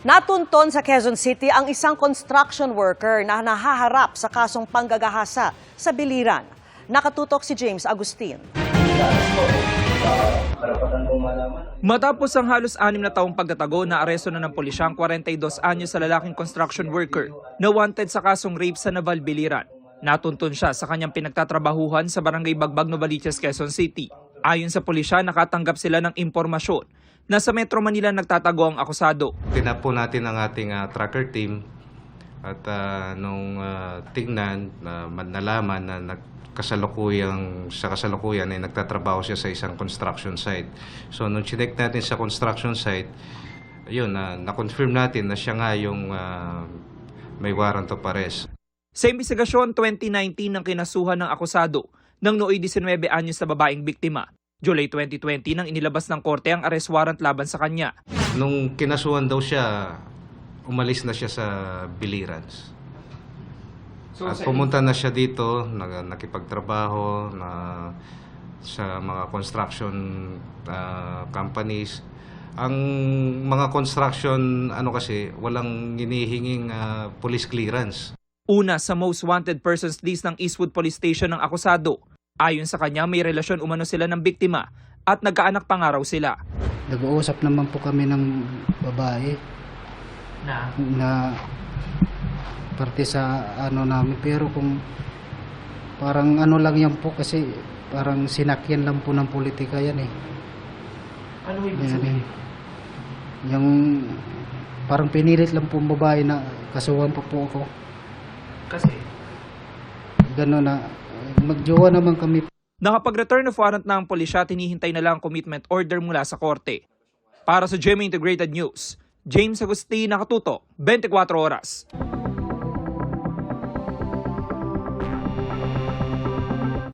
Natunton sa Quezon City ang isang construction worker na nahaharap sa kasong panggagahasa sa Biliran. Nakatutok si James Agustin. Matapos ang halos 6 na taong pagtatago, naaresto na ng pulisya ang 42 anyos sa lalaking construction worker na wanted sa kasong rape sa Naval, Biliran. Natuntun siya sa kanyang pinagtatrabahuhan sa Barangay Bagbag, Novaliches, Quezon City. Ayon sa pulisya, nakatanggap sila ng impormasyon na sa Metro Manila nagtatago ang akusado. Tinapo natin ang ating tracker team at nung tingnan nalaman na sa kasalukuyan ay nagtatrabaho siya sa isang construction site. So nung chinek natin sa construction site, ayun, na-confirm natin na siya nga yung may warrant of arrest. Sa imbestigasyon, 2019 nang kinasuhan ng akusado ng nooy 19 anyos na babaeng biktima. July 2020 nang inilabas ng korte ang arrest warrant laban sa kanya. Nung kinasuhan daw siya, umalis na siya sa Biliran. At pumunta na siya dito, nakipagtrabaho sa mga construction companies. Ang mga construction kasi walang hinihinging police clearance. Una sa most wanted persons list ng Eastwood Police Station ng akusado. Ayon sa kanya, may relasyon umano sila ng biktima at nagkaanak pa nga raw sila. Nag-uusap naman po kami ng babae na parte sa namin, pero kung parang lang yan po kasi parang sinakyan lang po ng politika yan eh. Ano ibig sabihin? Yung parang pinilit lang po ang babae na kasuhan pa po ako. Kasi? Gano'n na, magjowa naman kami. Nakapag-return of warrant na ang pulisya, tinihintay na lang ang commitment order mula sa korte. Para sa GMA Integrated News, James Agustin, nakatutok, 24 oras.